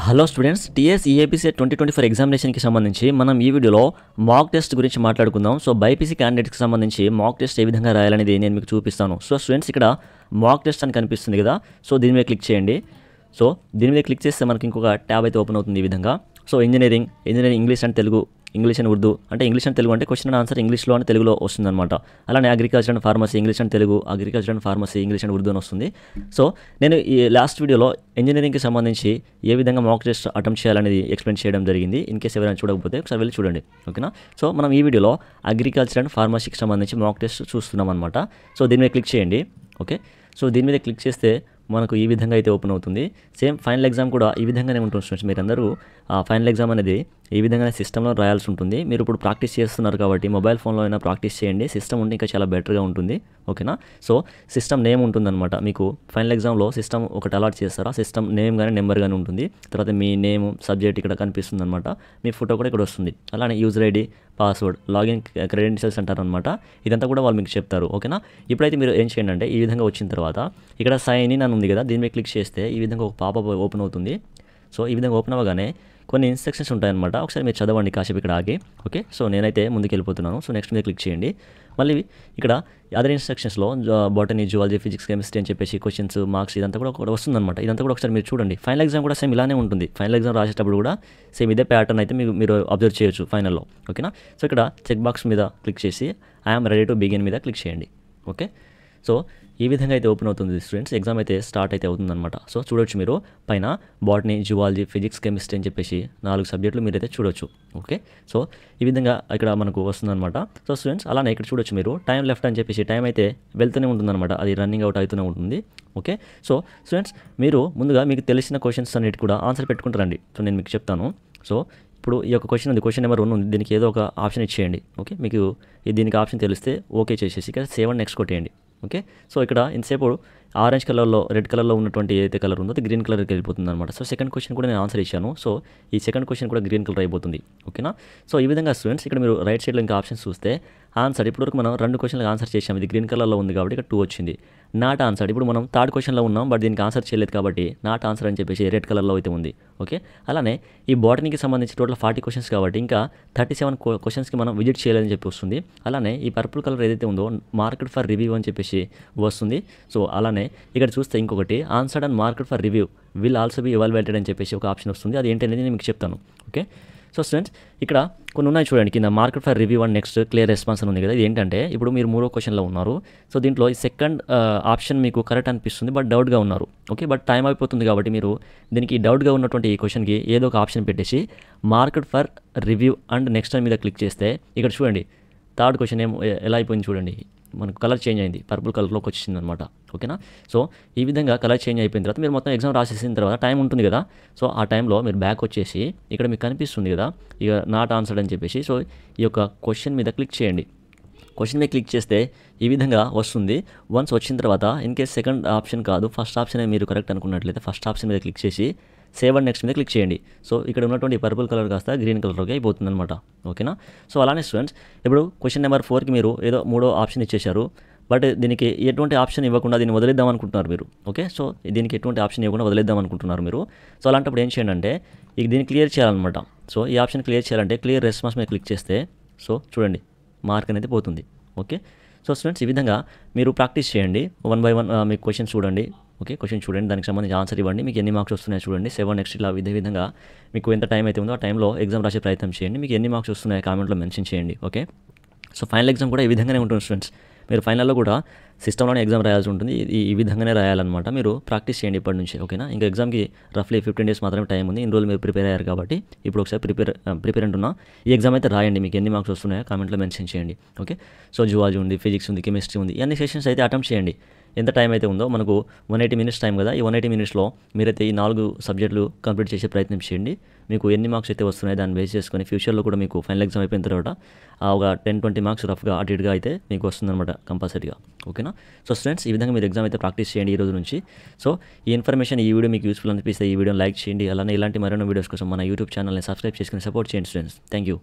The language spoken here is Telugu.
హలో స్టూడెంట్స్, టీఎస్ ఈఏపీసీ 2024 ఎగ్జామినేషన్కి సంబంధించి మనం ఈ వీడియోలో మాక్ టెస్ట్ గురించి మాట్లాడుకుందాం. సో బైపీసీ క్యాండిడేట్కి సంబంధించి మాక్ టెస్ట్ ఏ విధంగా రాయాలనేది నేను మీకు చూపిస్తాను. సో స్టూడెంట్స్, ఇక్కడ మాక్ టెస్ట్ అని కనిపిస్తుంది కదా, సో దీని మీద క్లిక్ చేయండి. సో దీని మీద క్లిక్ చేస్తే మనకి ఇంకొక ట్యాబ్ అయితే ఓపెన్ అవుతుంది ఈ విధంగా. So engineering English and Telugu, English and Urdu, అంటే ఇంగ్లీష్ అండ్ తెలుగు అంటే క్వశ్చన్ అండ్ ఆన్సర్ ఇంగ్లీష్లో అండ్ తెలుగులో వస్తుందన్నమాట. అలానే agriculture and pharmacy English and Telugu, agriculture and pharmacy English and Urdu అని వస్తుంది. సో నేను ఈ లాస్ట్ వీడియోలో ఇంజనీరింగ్కి సంబంధించి ఏ విధంగా మాక్ టెస్ట్ అటెంప్ట్ చేయాలనేది ఎక్స్ప్లెయిన్ చేయడం జరిగింది. ఇన్ కేసు ఎవరైనా చూడకపోతే ఒకసారి వెళ్ళి చూడండి, ఓకేనా. సో మనం ఈ వీడియోలో అగ్రికల్చర్ అండ్ ఫార్మసీకి సంబంధించి మాక్ టెస్ట్ చూస్తున్నాం అనమాట. సో దీని మీద క్లిక్ చేయండి, ఓకే. సో దీని మీద క్లిక్ చేస్తే మనకు ఈ విధంగా అయితే ఓపెన్ అవుతుంది. సేమ్ ఫైనల్ ఎగ్జామ్ కూడా ఈ విధంగానే ఉంటుంది స్టూడెంట్స్. మీరందరూ ఫైనల్ ఎగ్జామ్ అనేది ఈ విధంగానే సిస్టంలో రాయాల్సి ఉంటుంది. మీరు ఇప్పుడు ప్రాక్టీస్ చేస్తున్నారు కాబట్టి మొబైల్ ఫోన్లో అయినా ప్రాక్టీస్ చేయండి. సిస్టమ్ ఉంటే ఇంకా చాలా బెటర్గా ఉంటుంది, ఓకేనా. సో సిస్టమ్ నేమ్ ఉంటుందన్నమాట. మీకు ఫైనల్ ఎగ్జామ్లో సిస్టమ్ ఒకటి అలాట్ చేస్తారు. ఆ సిస్టమ్ నేమ్ కానీ నెంబర్ కానీ ఉంటుంది. తర్వాత మీ నేమ్, సబ్జెక్ట్ ఇక్కడ కనిపిస్తుంది అనమాట. మీ ఫోటో కూడా ఇక్కడ వస్తుంది. అలానే user ID, password, login credentials అంటారనమాట. ఇదంతా కూడా వాళ్ళు మీకు చెప్తారు, ఓకేనా. ఇప్పుడైతే మీరు ఏం చేయండి అంటే, ఈ విధంగా వచ్చిన తర్వాత ఇక్కడ సైన్ ఇన్ అని ఉంది కదా, దీని మీద క్లిక్ చేస్తే ఈ విధంగా ఒక పాపప్ ఓపెన్ అవుతుంది. సో ఈ విధంగా ఓపెన్ అవ్వగానే కొన్ని ఇన్స్ట్రక్షన్స్ ఉంటాయన్నమాట. ఒకసారి మీరు చదవండి కాసేపు ఇక్కడ ఆగి, ఓకే. సో నేనైతే ముందుకు వెళ్ళిపోతున్నాను. సో నెక్స్ట్ మీద క్లిక్ చేయండి. మళ్ళీ ఇక్కడ అదర్ ఇన్స్ట్రక్షన్స్లో బాటనీ, జువాలజీ, ఫిజిక్స్, కెమిస్ట్రీ అని చెప్పేసి క్వశ్చన్స్, మార్క్స్ ఇదంతా కూడా వస్తుందన్నమాట. ఇదంతా కూడా ఒకసారి మీరు చూడండి. ఫైనల్ ఎగ్జామ్ కూడా సేమ్ ఇలానే ఉంటుంది. ఫైనల్ ఎగ్జామ్ రాసేటప్పుడు కూడా సేమ్ ఇదే ప్యాటర్న్ అయితే మీరు అబ్జర్వ్ చేయొచ్చు ఫైనల్లో, ఓకేనా. సో ఇక్కడ చెక్ బాక్స్ మీద క్లిక్ చేసి ఐఎమ్ రెడీ టు బిగిన్ మీద క్లిక్ చేయండి, ఓకే. సో ఈ విధంగా అయితే ఓపెన్ అవుతుంది స్టూడెంట్స్. ఎగ్జామ్ అయితే స్టార్ట్ అయితే అవుతుందన్నమాట. సో చూడొచ్చు మీరు పైన బాటనీ, జువాలజీ, ఫిజిక్స్, కెమిస్ట్రీ అని చెప్పేసి 4 సబ్జెక్టులు మీరైతే చూడొచ్చు, ఓకే. సో ఈ విధంగా ఇక్కడ మనకు వస్తుందన్నమాట. సో స్టూడెంట్స్, అలానే ఇక్కడ చూడొచ్చు మీరు టైం లెఫ్ట్ అని చెప్పేసి టైం అయితే వెళ్తూనే ఉంటుందన్నమాట. అది రన్నింగ్ అవుట్ అవుతూనే ఉంటుంది, ఓకే. సో స్టూడెంట్స్, మీరు ముందుగా మీకు తెలిసిన క్వశ్చన్స్ అన్నిటి కూడా ఆన్సర్ పెట్టుకుంటారండి. సో నేను మీకు చెప్తాను. సో ఇప్పుడు ఈ యొక్క క్వశ్చన్ ఉంది, క్వశ్చన్ నెంబర్ 1 ఉంది. దీనికి ఏదో ఒక ఆప్షన్ ఇచ్చేయండి, ఓకే. మీకు దీనికి ఆప్షన్ తెలిస్తే ఓకే చేసేసి ఇక్కడ సేవ్ అండ్ నెక్స్ట్ కొట్టేయండి, ఓకే. సో ఇక్కడ ఇంతసేపు ఆరెంజ్ కలర్లో, రెడ్ కలర్లో ఉన్నటువంటి ఏదైతే కలర్ ఉందో అది గ్రీన్ కలర్కి వెళ్ళిపోతుంది అనమాట. సో సెకండ్ క్వశ్చన్ కూడా నేను ఆన్సర్ ఇచ్చాను. సో ఈ సెకండ్ క్వశ్చన్ కూడా గ్రీన్ కలర్ అయిపోతుంది, ఓకేనా. సో ఈ విధంగా స్టూడెంట్స్, ఇక్కడ మీరు రైట్ సైడ్లో ఇంకా ఆప్షన్స్ చూస్తే ఆన్సర్, ఇప్పటివరకు మనం 2 క్వశ్చన్లకు ఆన్సర్ చేసాం. ఇది గ్రీన్ కలర్లో ఉంది కాబట్టి ఇక్కడ 2 వచ్చింది. నాట్ ఆన్సర్, ఇప్పుడు మనం థర్డ్ క్వశ్చన్లో ఉన్నాం బట్ దీనికి ఆన్సర్ చేయలేదు కాబట్టి నాట్ ఆన్సర్ అని చెప్పేసి రెడ్ కలర్లో అయితే ఉంది, ఓకే. అలానే ఈ బాటనీకి సంబంధించి టోటల్ 40 క్వశ్చన్స్ కాబట్టి ఇంకా 37 క్వశ్చన్స్కి మనం విజిట్ చేయాలని చెప్పి వస్తుంది. అలానే ఈ పర్పుల్ కలర్ ఏదైతే ఉందో మార్కెట్ ఫర్ రివ్యూ అని చెప్పేసి వస్తుంది. సో అలానే ఇక్కడ చూస్తే ఇంకొకటి answered and market for review will also be evaluated అని చెప్పేసి ఒక ఆప్షన్ వస్తుంది. అది ఏంటనేది నేను మీకు చెప్తాను, ఓకే. సో స్టూడెంట్స్, ఇక్కడ కొన్ని ఉన్నాయి చూడండి. కింద market for review and next clear response అని ఉంది కదా. ఇది ఏంటంటే, ఇప్పుడు మీరు 3వ క్వశ్చన్లో ఉన్నారు. సో దీంట్లో ఈ సెకండ్ ఆప్షన్ మీకు కరెక్ట్ అనిపిస్తుంది బట్ డౌట్గా ఉన్నారు, ఓకే. బట్ టైం అయిపోతుంది కాబట్టి మీరు దీనికి డౌట్గా ఉన్నటువంటి ఈ క్వశ్చన్కి ఏదో ఒక ఆప్షన్ పెట్టేసి market for review and next మీద క్లిక్ చేస్తే ఇక్కడ చూడండి థర్డ్ క్వశ్చన్ ఎలా అయిపోయింది చూడండి. మనకు కలర్ చేంజ్ అయింది, పర్పుల్ కలర్లోకి వచ్చింది అనమాట, ఓకేనా. సో ఈ విధంగా కలర్ చేంజ్ అయిపోయిన తర్వాత మీరు మొత్తం ఎగ్జామ్ రాసేసిన తర్వాత టైం ఉంటుంది కదా. సో ఆ టైంలో మీరు బ్యాక్ వచ్చేసి ఇక్కడ మీకు కనిపిస్తుంది కదా ఇక నాట్ ఆన్సర్డ్ అని చెప్పేసి. సో ఈ యొక్క క్వశ్చన్ మీద క్లిక్ చేయండి. క్వశ్చన్ మీద క్లిక్ చేస్తే ఈ విధంగా వస్తుంది. వన్స్ వచ్చిన తర్వాత ఇన్ కేస్ సెకండ్ ఆప్షన్ కాదు, ఫస్ట్ ఆప్షన్ మీరు కరెక్ట్ అనుకున్నట్లయితే ఫస్ట్ ఆప్షన్ మీద క్లిక్ చేసి సేవ్ అండ్ నెక్స్ట్ మీద క్లిక్ చేయండి. సో ఇక్కడ ఉన్నటువంటి పర్పుల్ కలర్ కాస్త గ్రీన్ కలర్లోకి అయిపోతుంది అనమాట, ఓకేనా. సో అలానే స్టూడెంట్స్, ఇప్పుడు క్వశ్చన్ నెంబర్ 4కి మీరు ఏదో 3వ ఆప్షన్ ఇచ్చేశారు బట్ దీనికి ఎటువంటి ఆప్షన్ ఇవ్వకుండా దీన్ని వదిలేద్దాం అనుకుంటున్నారు మీరు, ఓకే. సో దీనికి ఎటువంటి ఆప్షన్ ఇవ్వకుండా వదిలేద్దాం అనుకుంటున్నారు మీరు. సో అలాంటప్పుడు ఏం చేయండి అంటే, దీన్ని క్లియర్ చేయాలన్నమాట. సో ఈ ఆప్షన్ క్లియర్ చేయాలంటే క్లియర్ రెస్పాన్స్ మీద క్లిక్ చేస్తే సో చూడండి మార్క్ అనేది పోతుంది, ఓకే. సో స్టూడెంట్స్, ఈ విధంగా మీరు ప్రాక్టీస్ చేయండి. 1 by 1 మీకు క్వశ్చన్ చూడండి, ఓకే. క్వశ్చన్ చూడండి, దానికి సంబంధించి ఆన్సర్ ఇవ్వండి. మీకు ఎన్ని మార్క్స్ వస్తున్నాయో చూడండి. 7 నెక్స్ట్ ఇలా ఇదే విధంగా మీకు ఎంత టైం అయితే ఉందో ఆ టైంలో ఎగ్జామ్ రాసే ప్రయత్నం చేయండి. మీకు ఎన్ని మార్క్స్ వస్తున్నాయో కామెంట్లో మెన్షన్ చేయండి, ఓకే. సో ఫైనల్ ఎగ్జామ్ కూడా ఈ విధంగానే ఉంటుంది స్టూడెంట్స్. మీరు ఫైనల్లో కూడా సిస్టంలోనే ఎగ్జామ్ రాయాల్సి ఉంటుంది. ఈ విధంగానే రాయాలన్నమాట. మీరు ప్రాక్టీస్ చేయండి ఇప్పటి నుంచి, ఓకేనా. ఇంకా ఎగ్జామ్కి రఫ్లీ 15 days మాత్రమే టైం ఉంది. ఇన్ని రోజులు మీరు ప్రిపేర్ అయ్యారు కాబట్టి ఇప్పుడు ఒకసారి ప్రిపేర్ అంటున్నా. ఈ ఎగ్జామ్ అయితే రాయండి. మీకు ఎన్ని మార్క్స్ వస్తున్నాయో కామెంట్లో మెన్షన్ చేయండి, ఓకే. సో జువాలజీ ఉంది, ఫిజిక్స్ ఉంది, కెమిస్ట్రీ ఉంది. ఇవన్నీ సెషన్స్ అయితే అటెంప్ట్ చేయండి. ఎంత టైం అయితే ఉందో మనకు 180 minutes టైం కదా. ఈ 180 minutesలో మీరైతే ఈ 4 సబ్జెక్టులు కంప్లీట్ చేసే ప్రయత్నం చేయండి. మీకు ఎన్ని మార్క్స్ అయితే వస్తున్నాయో దాన్ని బేస్ చేసుకొని ఫ్యూచర్లో కూడా మీకు ఫైనల్ ఎగ్జామ్ అయిపోయిన తర్వాత ఒక 10-20 మార్క్స్ రఫ్గా అటు ఇటుగా అయితే మీకు వస్తుందన్నమాట కంపల్సరీగా, ఓకేనా. సో స్టూడెంట్స్, ఈ విధంగా మీరు ఎగ్జామ్ అయితే ప్రాక్టీస్ చేయండి ఈ రోజు నుంచి. సో ఈ ఇన్ఫర్మేషన్, ఈ వీడియో మీకు యూస్ఫుల్ అనిపిస్తే ఈ వీడియోని లైక్ చేయండి. అలానే ఇలాంటి మరిన్ని వీడియోస్ కోసం మన యూట్యూబ్ ఛానల్ని సబ్స్క్రైబ్ చేసుకుని సపోర్ట్ చేయండి స్టూడెంట్స్. Thank you.